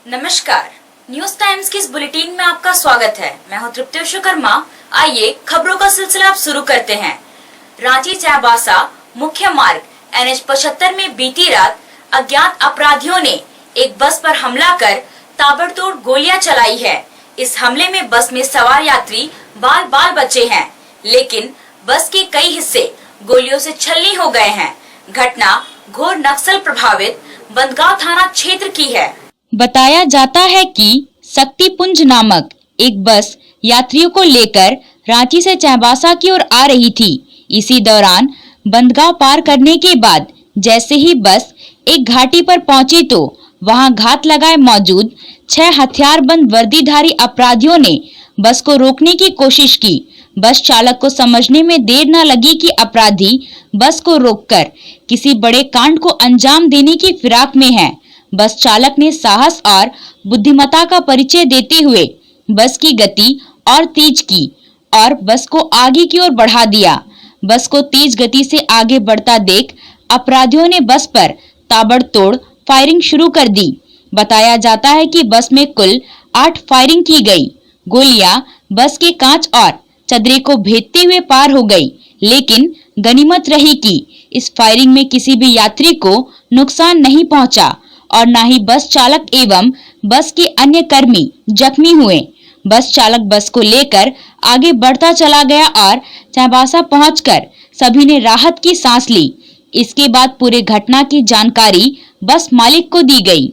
नमस्कार, news times की इस बुलेटिन में आपका स्वागत है। मैं हूं तृप्ति विश्वकर्मा। आइए खबरों का सिलसिला आप शुरू करते हैं। रांची चाईबासा मुख्य मार्ग NH 75 में बीती रात अज्ञात अपराधियों ने एक बस पर हमला कर ताबड़तोड़ गोलियां चलाई है। इस हमले में बस में सवार यात्री बाल बाल बचे हैं, लेकिन बस के कई हिस्से गोलियों से छलनी हो गए हैं। घटना घोर नक्सल प्रभावित बंदगांव थाना क्षेत्र की है। बताया जाता है कि शक्तिपुंज नामक एक बस यात्रियों को लेकर रांची से चाईबासा की ओर आ रही थी। इसी दौरान बंदगांव पार करने के बाद जैसे ही बस एक घाटी पर पहुंची तो वहां घात लगाए मौजूद 6 हथियारबंद वर्दीधारी अपराधियों ने बस को रोकने की कोशिश की। बस चालक को समझने में देर न लगी कि अपराधी बस को रोककर किसी बड़े कांड को अंजाम देने की फिराक में है। बस चालक ने साहस और बुद्धिमत्ता का परिचय देते हुए बस की गति और तेज की और बस को आगे की ओर बढ़ा दिया। बस को तेज गति से आगे बढ़ता देख अपराधियों ने बस पर ताबड़तोड़ फायरिंग शुरू कर दी। बताया जाता है कि बस में कुल 8 फायरिंग की गई। गोलियां बस के कांच और चदरे को भेदते हुए पार हो गई, लेकिन गनीमत रही कि इस फायरिंग में किसी भी यात्री को नुकसान नहीं पहुंचा और न ही बस चालक एवं बस के अन्य कर्मी जख्मी हुए। बस चालक बस को लेकर आगे बढ़ता चला गया और चाईबासा पहुंचकर सभी ने राहत की सांस ली। इसके बाद पूरे घटना की जानकारी बस मालिक को दी गई।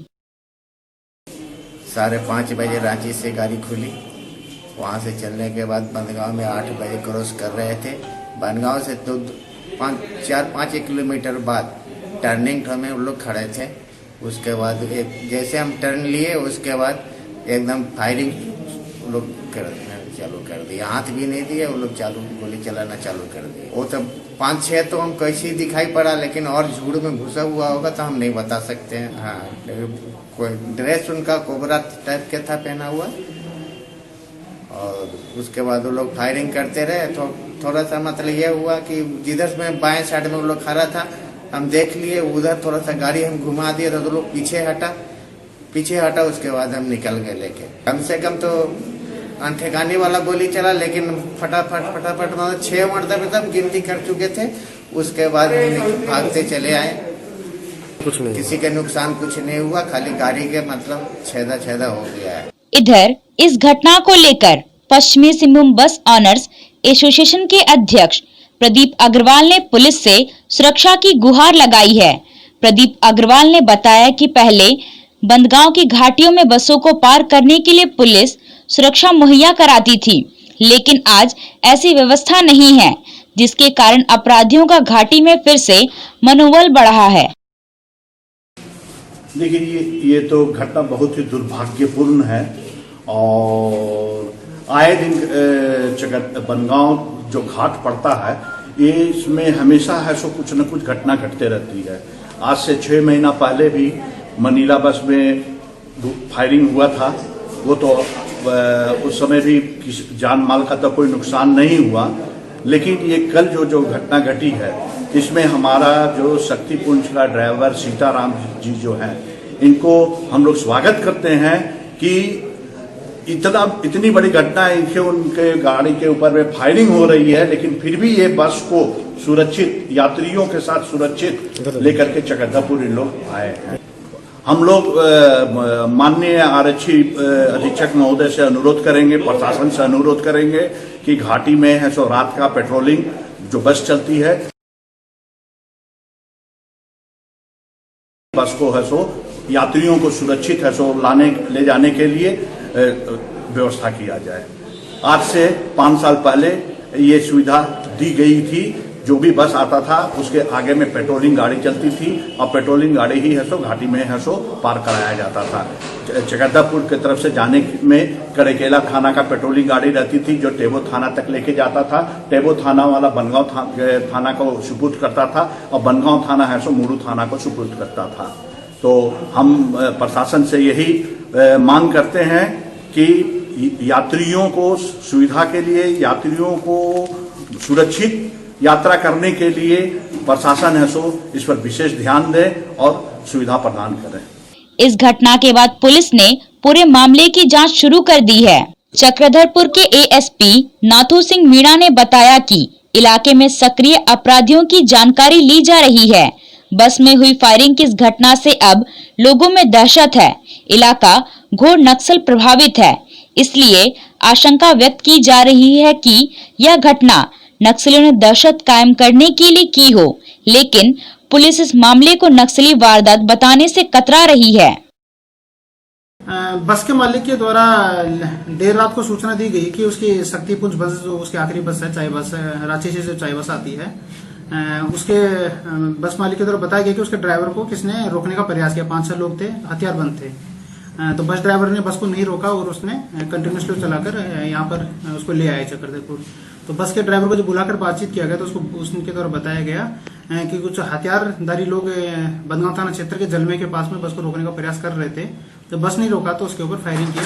5:30 बजे रांची से गाड़ी खुली। वहां से चलने के बाद बंदगांव में 8 बजे क्रॉस कर रहे थे। बंदगांव से तो 4-5 किलोमीटर बाद टर्निंग में हम लोग खड़े थे। उसके बाद जैसे हम टर्न लिए उसके बाद एकदम फायरिंग लोग चालू कर दिए। हाथ भी नहीं दिए, वो लोग गोली चलाना चालू कर दिए। वो तो 5-6 तो हम कैसे ही दिखाई पड़ा, लेकिन और झूठ में घुसा हुआ होगा तो हम नहीं बता सकते हैं। हाँ, कोई ड्रेस उनका कोबरा टाइप के था पहना हुआ। और उसके बाद वो लोग फायरिंग करते रहे। तो थोड़ा सा मतलब ये हुआ कि जिधर में बाएं साइड में वो लोग खड़ा था, हम देख लिए उधर थोड़ा सा गाड़ी हम घुमा दिए तो लोग पीछे हटा। उसके बाद हम निकल गए लेके। कम से कम तो अनठेकाने वाला गोली चला, लेकिन फटाफट मतलब 6 मरतबे तब गिनती कर चुके थे। उसके बाद हम भागते चले आए। कुछ नहीं, किसी के नुकसान कुछ नहीं हुआ, खाली गाड़ी के मतलब छेदा हो गया है। इधर इस घटना को लेकर पश्चिमी सिंहभूम बस ऑनर्स एसोसिएशन के अध्यक्ष प्रदीप अग्रवाल ने पुलिस से सुरक्षा की गुहार लगाई है। प्रदीप अग्रवाल ने बताया कि पहले बंदगांव की घाटियों में बसों को पार करने के लिए पुलिस सुरक्षा मुहैया कराती थी, लेकिन आज ऐसी व्यवस्था नहीं है, जिसके कारण अपराधियों का घाटी में फिर से मनोबल बढ़ा है। देखिए, ये तो घटना बहुत ही दुर्भाग्यपूर्ण है और आए दिन बंदगांव जो घाट पड़ता है, ये इसमें हमेशा है सो कुछ न कुछ घटना घटते रहती है। आज से 6 महीना पहले भी मनीला बस में फायरिंग हुआ था। वो तो उस समय भी जान माल का तो कोई नुकसान नहीं हुआ, लेकिन ये कल जो घटना घटी है, इसमें हमारा जो शक्तिपुंज का ड्राइवर सीताराम जी जो हैं, इनको हम लोग स्वागत करते हैं कि इतनी बड़ी घटना है। उनके गाड़ी के ऊपर में फायरिंग हो रही है, लेकिन फिर भी ये बस को सुरक्षित यात्रियों के साथ सुरक्षित लेकर के चकधरपुर इन लोग आए हैं। हम लोग माननीय आरक्षी अधीक्षक महोदय से अनुरोध करेंगे, प्रशासन से अनुरोध करेंगे कि घाटी में है सो रात का पेट्रोलिंग जो बस चलती है, बस को है सो यात्रियों को सुरक्षित है सो ले जाने के लिए व्यवस्था किया जाए। आज से 5 साल पहले ये सुविधा दी गई थी। जो भी बस आता था उसके आगे में पेट्रोलिंग गाड़ी चलती थी और पेट्रोलिंग गाड़ी ही है सो घाटी में है सो पार कराया जाता था। चकधरपुर की तरफ से जाने में कड़ेकेला थाना का पेट्रोलिंग गाड़ी रहती थी, जो टेबो थाना तक लेके जाता था। टेबो थाना वाला बनगांव थाना को सुपुर्द करता था और बनगांव थाना है सो मुरू थाना को सुपुर्द करता था। तो हम प्रशासन से यही मांग करते हैं कि यात्रियों को सुविधा के लिए, यात्रियों को सुरक्षित यात्रा करने के लिए प्रशासन है सो इस पर विशेष ध्यान दे और सुविधा प्रदान करें। इस घटना के बाद पुलिस ने पूरे मामले की जांच शुरू कर दी है। चक्रधरपुर के एएसपी नाथू सिंह मीणा ने बताया कि इलाके में सक्रिय अपराधियों की जानकारी ली जा रही है। बस में हुई फायरिंग की इस घटना से अब लोगों में दहशत है। इलाका घोर नक्सल प्रभावित है, इसलिए आशंका व्यक्त की जा रही है कि यह घटना नक्सलियों ने दहशत कायम करने के लिए की हो, लेकिन पुलिस इस मामले को नक्सली वारदात बताने से कतरा रही है। बस के मालिक के द्वारा देर रात को सूचना दी गई कि उसकी शक्तिपुंज बस जो उसकी आखिरी बस है, चाय बस, रांची से जो चाय बस आती है, उसके बस मालिक के द्वारा बताया गया कि उसके ड्राइवर को किसने रोकने का प्रयास किया। 5-6 लोग थे, हथियारबंद थे। तो बस ड्राइवर ने बस को नहीं रोका और उसने कंटिन्यूसली चलाकर यहाँ पर उसको ले आए चक्रधरपुर। तो बस के ड्राइवर को जो बुलाकर बातचीत किया गया तो उसको उसके द्वारा बताया गया कि कुछ हथियारधारी लोग बदगांव थाना क्षेत्र के जलमे के पास में बस को रोकने का प्रयास कर रहे थे। तो बस नहीं रोका तो उसके ऊपर फायरिंग किया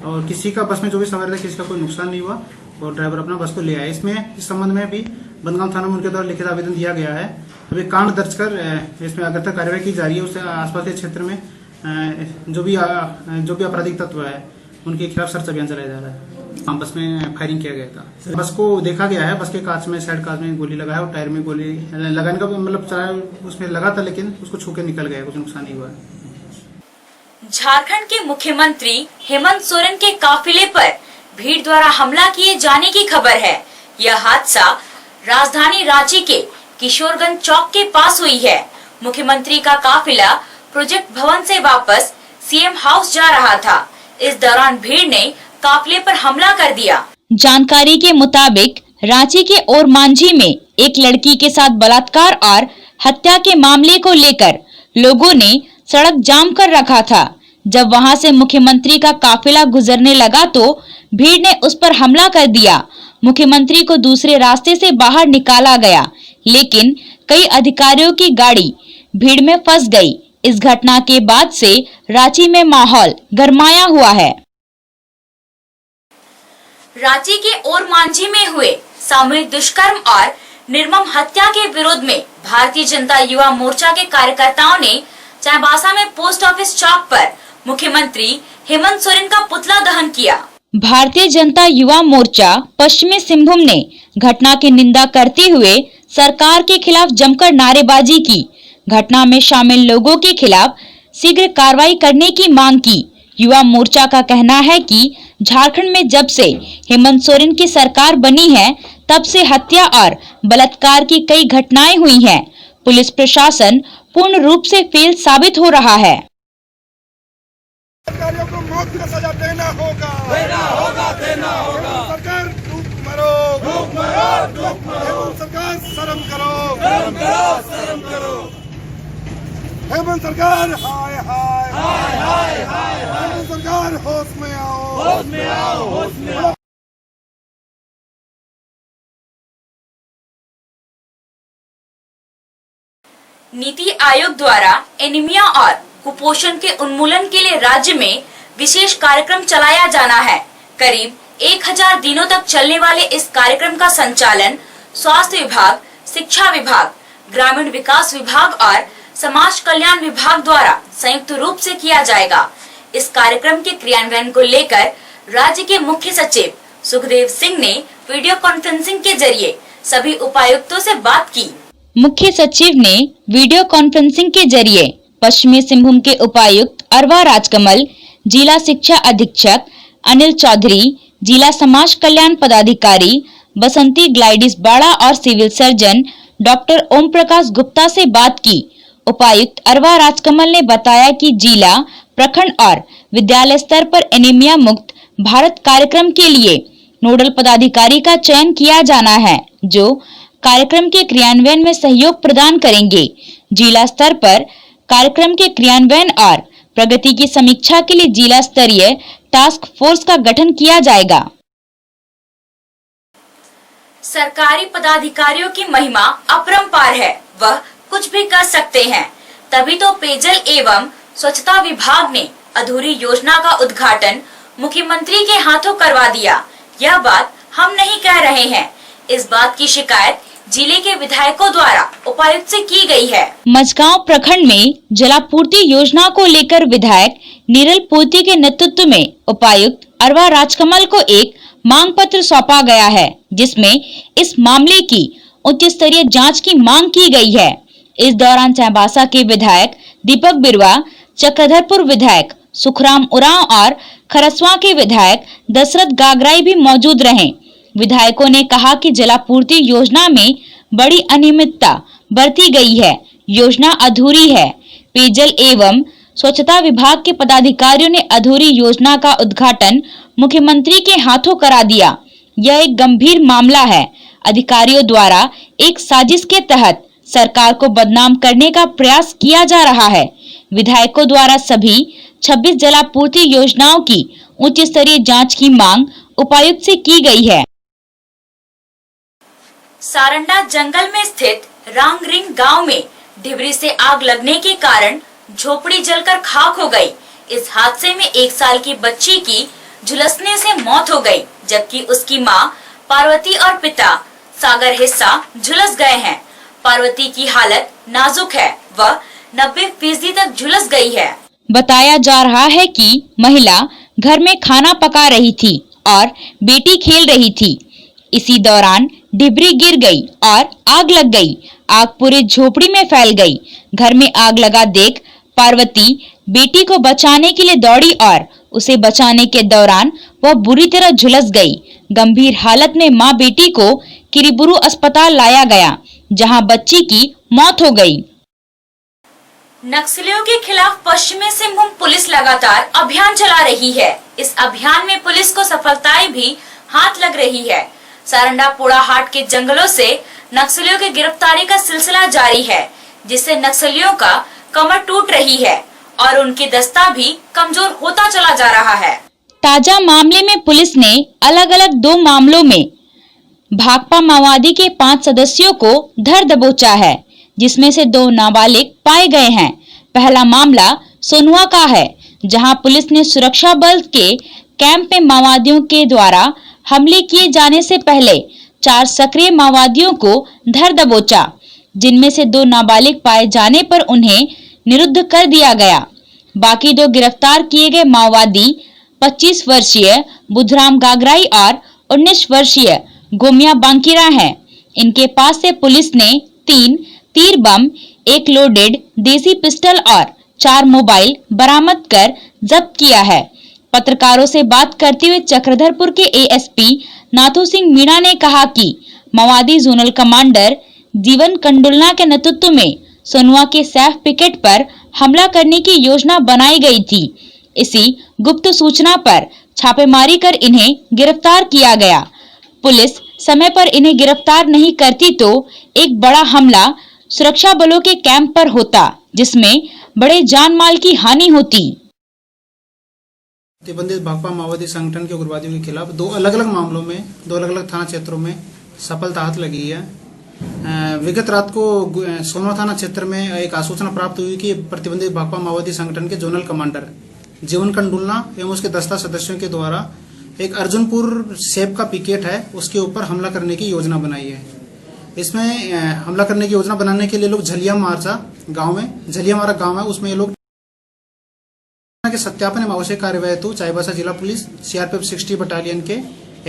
और किसी का, बस में जो भी सवार थे, किसी का कोई नुकसान नहीं हुआ और ड्राइवर अपना बस को ले आया। इस संबंध में भी बदगांव थाना में उनके द्वारा लिखित आवेदन दिया गया है। अभी कांड दर्ज कर इसमें अगर तक कार्रवाई की जा रही है। उससे आसपास के क्षेत्र में जो भी आपराधिक तत्व है उनके खिलाफ सर्च अभियान चलाया जा रहा है। बस में फायरिंग किया गया था। बस को देखा गया है, बस के कांच में, साइड कांच में गोली लगा है और टायर में गोली लगाने का मतलब उसमें लगा था, लेकिन उसको छू के निकल गया, कुछ नुकसान नहीं हुआ। झारखंड के मुख्यमंत्री हेमंत सोरेन के काफिले पर भीड़ द्वारा हमला किए जाने की खबर है। यह हादसा राजधानी रांची के किशोरगंज चौक के पास हुई है। मुख्यमंत्री का काफिला प्रोजेक्ट भवन से वापस सीएम हाउस जा रहा था। इस दौरान भीड़ ने काफिले पर हमला कर दिया। जानकारी के मुताबिक रांची के ओरमांझी में एक लड़की के साथ बलात्कार और हत्या के मामले को लेकर लोगों ने सड़क जाम कर रखा था। जब वहां से मुख्यमंत्री का काफिला गुजरने लगा तो भीड़ ने उस पर हमला कर दिया। मुख्यमंत्री को दूसरे रास्ते से बाहर निकाला गया, लेकिन कई अधिकारियों की गाड़ी भीड़ में फंस गई। इस घटना के बाद से रांची में माहौल गरमाया हुआ है। रांची के ओरमांझी में हुए सामूहिक दुष्कर्म और निर्मम हत्या के विरोध में भारतीय जनता युवा मोर्चा के कार्यकर्ताओं ने चाईबासा में पोस्ट ऑफिस चौक पर मुख्यमंत्री हेमंत सोरेन का पुतला दहन किया। भारतीय जनता युवा मोर्चा पश्चिमी सिंहभूम ने घटना की निंदा करते हुए सरकार के खिलाफ जमकर नारेबाजी की। घटना में शामिल लोगों के खिलाफ शीघ्र कार्रवाई करने की मांग की। युवा मोर्चा का कहना है कि झारखंड में जब से हेमंत सोरेन की सरकार बनी है, तब से हत्या और बलात्कार की कई घटनाएं हुई हैं। पुलिस प्रशासन पूर्ण रूप से फेल साबित हो रहा है। अधिकारियों को मौत का सजा देना होगा। सरकार डूब मरो। सरकार शर्म करो। हेमंत सरकार हाय हेमंत सरकार होश में आओ। नीति आयोग द्वारा एनीमिया और कुपोषण के उन्मूलन के लिए राज्य में विशेष कार्यक्रम चलाया जाना है। करीब 1000 दिनों तक चलने वाले इस कार्यक्रम का संचालन स्वास्थ्य विभाग, शिक्षा विभाग, ग्रामीण विकास विभाग और समाज कल्याण विभाग द्वारा संयुक्त रूप से किया जाएगा। इस कार्यक्रम के क्रियान्वयन को लेकर राज्य के मुख्य सचिव सुखदेव सिंह ने वीडियो कॉन्फ्रेंसिंग के जरिए सभी उपायुक्तों से बात की। मुख्य सचिव ने वीडियो कॉन्फ्रेंसिंग के जरिए पश्चिमी सिंहभूम के उपायुक्त अरवा राजकमल, जिला शिक्षा अधीक्षक अनिल चौधरी, जिला समाज कल्याण पदाधिकारी बसंती ग्लाइडिस बाड़ा और civil surgeon doctor Om Prakash Gupta से बात की। उपायुक्त अरवा राजकमल ने बताया कि जिला, प्रखंड और विद्यालय स्तर पर एनीमिया मुक्त भारत कार्यक्रम के लिए नोडल पदाधिकारी का चयन किया जाना है, जो कार्यक्रम के क्रियान्वयन में सहयोग प्रदान करेंगे। जिला स्तर पर कार्यक्रम के क्रियान्वयन और प्रगति की समीक्षा के लिए जिला स्तरीय टास्क फोर्स का गठन किया जाएगा। सरकारी पदाधिकारियों की महिमा अपरंपार है, वह कुछ भी कर सकते हैं। तभी तो पेयजल एवं स्वच्छता विभाग ने अधूरी योजना का उद्घाटन मुख्यमंत्री के हाथों करवा दिया। यह बात हम नहीं कह रहे हैं। इस बात की शिकायत जिले के विधायकों द्वारा उपायुक्त से की गई है। मझगांव प्रखंड में जलापूर्ति योजना को लेकर विधायक नीरल पोती के नेतृत्व में उपायुक्त अरवा राजकमल को एक मांग पत्र सौंपा गया है, जिसमें इस मामले की उच्च स्तरीय जांच की मांग की गई है। इस दौरान चाईबासा के विधायक दीपक बिरुआ, चक्रधरपुर विधायक सुखराम उरांव और खरसवा के विधायक दशरथ गागराई भी मौजूद रहे। विधायकों ने कहा कि जलापूर्ति योजना में बड़ी अनियमितता बरती गई है, योजना अधूरी है। पेयजल एवं स्वच्छता विभाग के पदाधिकारियों ने अधूरी योजना का उद्घाटन मुख्यमंत्री के हाथों करा दिया। यह एक गंभीर मामला है। अधिकारियों द्वारा एक साजिश के तहत सरकार को बदनाम करने का प्रयास किया जा रहा है। विधायकों द्वारा सभी 26 जलापूर्ति योजनाओं की उच्च स्तरीय जांच की मांग उपायुक्त से की गई है। सारंडा जंगल में स्थित रांगरिंग गांव में ढिबरी से आग लगने के कारण झोपड़ी जलकर खाक हो गई। इस हादसे में 1 साल की बच्ची की झुलसने से मौत हो गई, जबकि उसकी मां पार्वती और पिता सागर हिस्सा झुलस गए हैं। पार्वती की हालत नाजुक है, वह 90% तक झुलस गई है। बताया जा रहा है कि महिला घर में खाना पका रही थी और बेटी खेल रही थी। इसी दौरान डिबरी गिर गई और आग लग गई। आग पूरे झोपड़ी में फैल गई। घर में आग लगा देख पार्वती बेटी को बचाने के लिए दौड़ी और उसे बचाने के दौरान वह बुरी तरह झुलस गई। गंभीर हालत में मां बेटी को किरीबुरू अस्पताल लाया गया, जहां बच्ची की मौत हो गई। नक्सलियों के खिलाफ पश्चिमी सिंहभूम पुलिस लगातार अभियान चला रही है। इस अभियान में पुलिस को सफलताएं भी हाथ लग रही है। सारंडा पोड़ाहाट के जंगलों से नक्सलियों की गिरफ्तारी का सिलसिला जारी है, जिससे नक्सलियों का कमर टूट रही है और उनकी दस्ता भी कमजोर होता चला जा रहा है। ताजा मामले में पुलिस ने अलग अलग 2 मामलों में भाकपा माओवादी के 5 सदस्यों को धर दबोचा है, जिसमें से 2 नाबालिग पाए गए हैं। पहला मामला सोनुआ का है, जहां पुलिस ने सुरक्षा बल के कैंप में माओवादियों के द्वारा हमले किए जाने से पहले 4 सक्रिय माओवादियों को धर दबोचा, जिनमें से 2 नाबालिग पाए जाने पर उन्हें निरुद्ध कर दिया गया। बाकी 2 गिरफ्तार किए गए माओवादी 25 वर्षीय बुधराम गागराई और 19 वर्षीय गोमिया बांकीरा हैं। इनके पास से पुलिस ने 3 तीर बम, 1 लोडेड देसी पिस्टल और 4 मोबाइल बरामद कर जब्त किया है। पत्रकारों से बात करते हुए चक्रधरपुर के एएसपी नाथू सिंह मीणा ने कहा कि माओवादी जोनल कमांडर जीवन कंडुलना के नेतृत्व में सोनुआ के सैफ पिकेट पर हमला करने की योजना बनाई गई थी। इसी गुप्त सूचना पर छापेमारी कर इन्हें गिरफ्तार किया गया। पुलिस समय पर इन्हें गिरफ्तार नहीं करती तो एक बड़ा हमला सुरक्षा बलों के कैंप पर होता, जिसमें बड़े जान माल की हानि होती। प्रतिबंधित भाकपा माओवादी संगठन के उग्रवादियों के खिलाफ 2 अलग अलग मामलों में 2 अलग अलग थाना क्षेत्रों में सफलता हाथ लगी है। विगत रात को सोनवा थाना क्षेत्र में एक आसूचना प्राप्त हुई कि प्रतिबंधित भाकपा माओवादी संगठन के जोनल कमांडर जीवन कंडुलना एवं उसके दस्ता सदस्यों के द्वारा एक अर्जुनपुर सेब का पिकेट है, उसके ऊपर हमला करने की योजना बनाई है। इसमें हमला करने की योजना बनाने के लिए लोग झलिया मारा गांव है, उसमें ये लोग के सत्यापन एवं आवश्यक कार्यवाही हेतु चाईबासा जिला पुलिस सीआरपीएफ 60 बटालियन के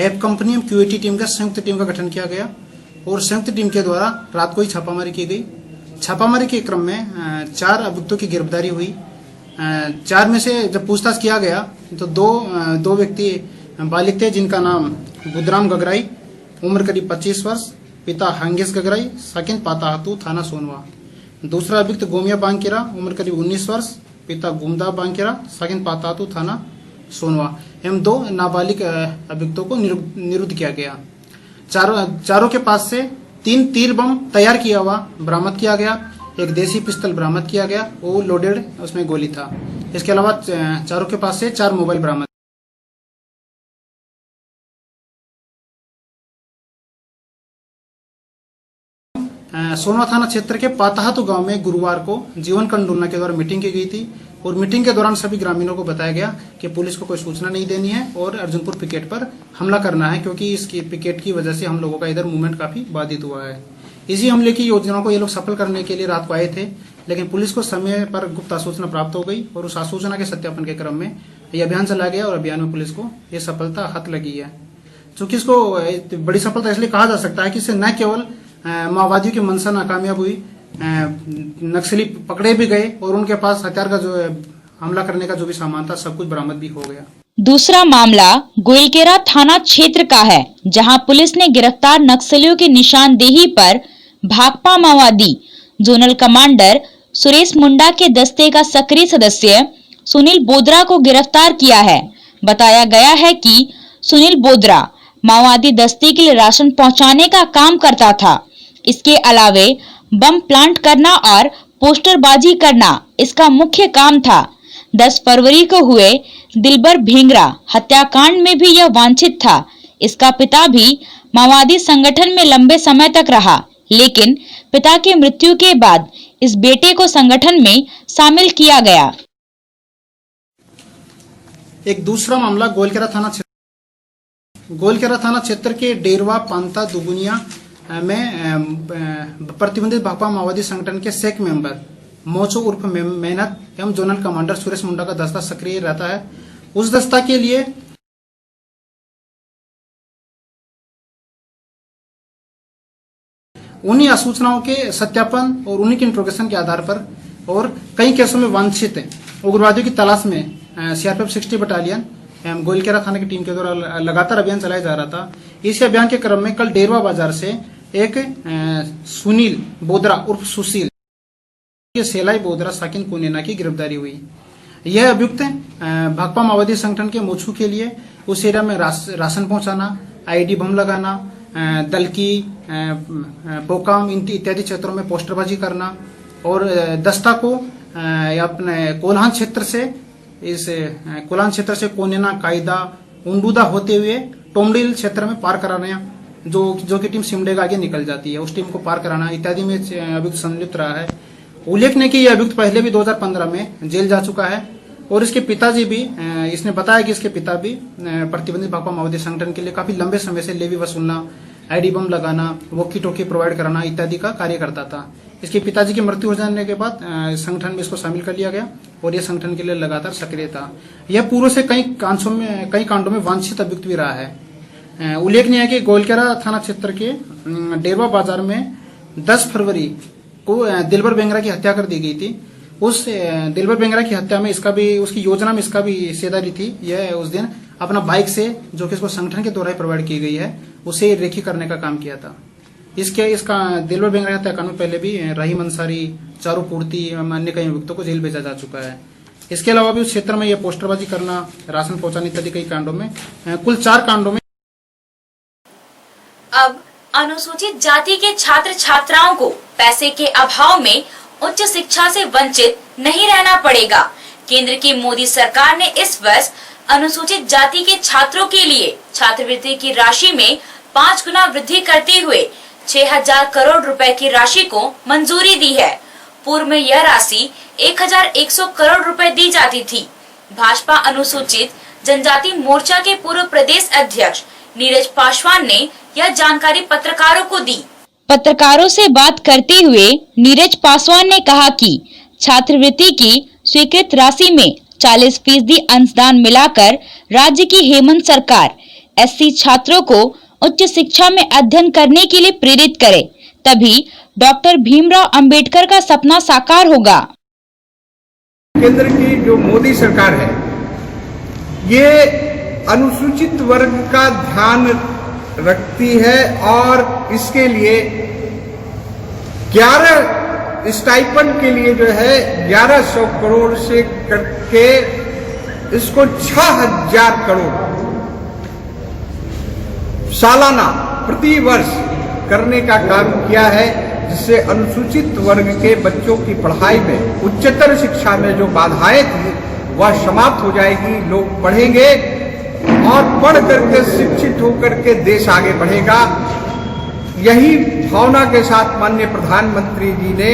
एप कंपनी एवं क्यूएटी टीम का संयुक्त टीम का गठन किया गया और संयुक्त टीम के द्वारा रात को ही छापामारी की गई। छापामारी के क्रम में 4 अभियुक्तों की गिरफ्तारी हुई। 4 में से जब पूछताछ किया गया तो दो व्यक्ति बालिग थे, जिनका नाम बुधराम गगराई, उम्र करीब 25 वर्ष, पिता हंगेश गगराई, सकिन पाताहातू, थाना सोनवा। दूसरा अभियुक्त गोमिया बांकीरा, उम्र करीब 19 वर्ष, पिता गुमदा बांकीरा, सकिन पाताहातू, थाना सोनवा, एवं 2 नाबालिग अभियुक्तों को निरुद्ध किया गया। चारों के पास से 3 तीर बम तैयार किया हुआ बरामद किया गया, एक देसी पिस्तौल बरामद किया गया, वो लोडेड उसमें गोली था। इसके अलावा चारों के पास से 4 मोबाइल बरामद। सोनवा थाना क्षेत्र के पाताहातू गांव में गुरुवार को जीवन कंडुलना के द्वारा मीटिंग की गई थी और मीटिंग के दौरान सभी ग्रामीणों को बताया गया कि पुलिस को कोई सूचना नहीं देनी है और अर्जुनपुर पिकेट पर हमला करना है, क्योंकि इस पिकेट की वजह से हम लोगों का इधर मूवमेंट काफी बाधित हुआ है। इसी हमले की योजना को ये लोग सफल करने के लिए रात को आए थे, लेकिन पुलिस को समय पर गुप्त सूचना प्राप्त हो गई और उस सूचना के सत्यापन के क्रम में ये अभियान चला गया और अभियान में पुलिस को ये सफलता हाथ लगी है। चूंकि इसको बड़ी सफलता इसलिए कहा जा सकता है कि इससे न केवल माओवादियों की मंशा नाकामयाब हुई, नक्सली पकड़े भी गए और उनके पास हथियार का जो हमला करने का जो भी सामान था सब कुछ बरामद भी हो गया। दूसरा मामला गोइलकेरा थाना क्षेत्र का है, जहां पुलिस ने गिरफ्तार नक्सलियों की निशानदेही पर भाकपा माओवादी जोनल कमांडर सुरेश मुंडा के दस्ते का सक्रिय सदस्य सुनील बोदरा को गिरफ्तार किया है। बताया गया है कि सुनील बोदरा माओवादी दस्ते के लिए राशन पहुंचाने का काम करता था। इसके अलावे बम प्लांट करना और पोस्टरबाजी करना इसका मुख्य काम था। 10 फरवरी को हुए दिलबर भेंगरा हत्याकांड में भी यह वांछित था। इसका पिता भी माओवादी संगठन में लंबे समय तक रहा, लेकिन पिता की मृत्यु के बाद इस बेटे को संगठन में शामिल किया गया। एक दूसरा मामला गोइलकेरा थाना क्षेत्र के डेरवा पांता दुगुनिया में प्रतिबंधित भाकपा माओवादी संगठन के सेक मेंबर मोचो उर्फ मेहनत एवं जोनल कमांडर सुरेश मुंडा का दस्ता सक्रिय रहता है। उस दस्ता के लिए उन्हीं सूचनाओं के सत्यापन और उन्हीं के इंट्रोगेशन के आधार पर और कई केसों में वांछित उग्रवादियों की तलाश में सीआरपीएफ 60 बटालियन गोइलकेरा थाने की टीम के द्वारा लगातार अभियान चलाया जा रहा था। इस अभियान के क्रम में कल डेरवा बाजार से एक सुनील बोदरा उर्फ सुशील सेलाई बोदरा साकिन कोनेना की गिरफ्तारी हुई। यह अभियुक्त भाकपा माओवादी संगठन के मोछू के लिए उस एरिया में राशन पहुंचाना, आईडी बम लगाना, दलकी, पोकाम इत्यादि क्षेत्रों में पोस्टरबाजी करना और दस्ता को अपने कोल्हान क्षेत्र से कोनेना, कायदा, उंडूदा होते हुए टोमडिल क्षेत्र में पार कराना, जो कि टीम सिमडे का आगे निकल जाती है, उस टीम को पार कराना इत्यादि में अभियुक्त संलिप्त रहा है। उल्लेखनीय है कि यह अभियुक्त पहले भी 2015 में जेल जा चुका है और इसके पिताजी भी, इसने बताया कि इसके पिता भी प्रतिबंधित भाकपा माओवादी संगठन के लिए काफी लंबे समय से लेवी वसूलना, आईडी बम लगाना, वॉकी टॉकी प्रोवाइड कराना इत्यादि का कार्य करता था। इसके पिताजी की मृत्यु हो जाने के बाद संगठन में इसको शामिल कर लिया गया और यह संगठन के लिए लगातार सक्रिय था। यह पूर्व से कई कांडों में वांछित अभियुक्त भी रहा है। उल्लेखनीय है कि गोइलकेरा थाना क्षेत्र के डेरवा बाजार में 10 फरवरी को दिलबर बेंगरा की हत्या कर दी गई थी। उस दिलबर बेंगरा की हत्या में उसकी योजना में इसका भी हिस्सेदारी थी। यह उस दिन अपना बाइक से, जो कि इसको संगठन के द्वारा प्रोवाइड की गई है, उसे रेखी करने का काम किया था। इसका दिलबर बेंगरा हत्याकांड में पहले भी रहीम अंसारी, चारू पूर्ति अन्य कई अभियुक्तों को जेल भेजा जा चुका है। इसके अलावा भी उस क्षेत्र में यह पोस्टरबाजी करना, राशन पहुंचाने इत्यादि कई कांडों में, कुल 4 कांडों में। अब अनुसूचित जाति के छात्र छात्राओं को पैसे के अभाव में उच्च शिक्षा से वंचित नहीं रहना पड़ेगा। केंद्र की मोदी सरकार ने इस वर्ष अनुसूचित जाति के छात्रों के लिए छात्रवृत्ति की राशि में 5 गुना वृद्धि करते हुए 6000 करोड़ रुपए की राशि को मंजूरी दी है। पूर्व में यह राशि 1100 करोड़ रुपए दी जाती थी। भाजपा अनुसूचित जनजाति मोर्चा के पूर्व प्रदेश अध्यक्ष नीरज पासवान ने यह जानकारी पत्रकारों को दी। पत्रकारों से बात करते हुए नीरज पासवान ने कहा कि छात्रवृत्ति की स्वीकृत राशि में 40% अंशदान मिलाकर राज्य की हेमंत सरकार एससी छात्रों को उच्च शिक्षा में अध्ययन करने के लिए प्रेरित करे, तभी डॉक्टर भीमराव अंबेडकर का सपना साकार होगा। केंद्र की जो मोदी सरकार है, ये अनुसूचित वर्ग का ध्यान रखती है और इसके लिए 11 स्टाइपेंड के लिए जो है 1100 करोड़ से करके इसको 6000 करोड़ सालाना प्रति वर्ष करने का काम किया है, जिससे अनुसूचित वर्ग के बच्चों की पढ़ाई में, उच्चतर शिक्षा में जो बाधाएं थी वह समाप्त हो जाएगी। लोग पढ़ेंगे और पढ़ करके शिक्षित होकर के देश आगे बढ़ेगा। यही भावना के साथ माननीय प्रधानमंत्री जी ने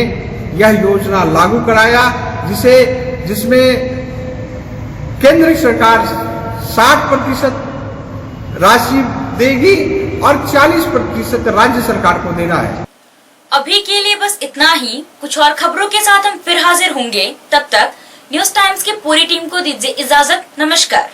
यह योजना लागू कराया, जिसमें केंद्र सरकार 60% राशि देगी और 40% राज्य सरकार को देना है। अभी के लिए बस इतना ही। कुछ और खबरों के साथ हम फिर हाजिर होंगे। तब तक न्यूज टाइम्स की पूरी टीम को दीजिए इजाजत। नमस्कार।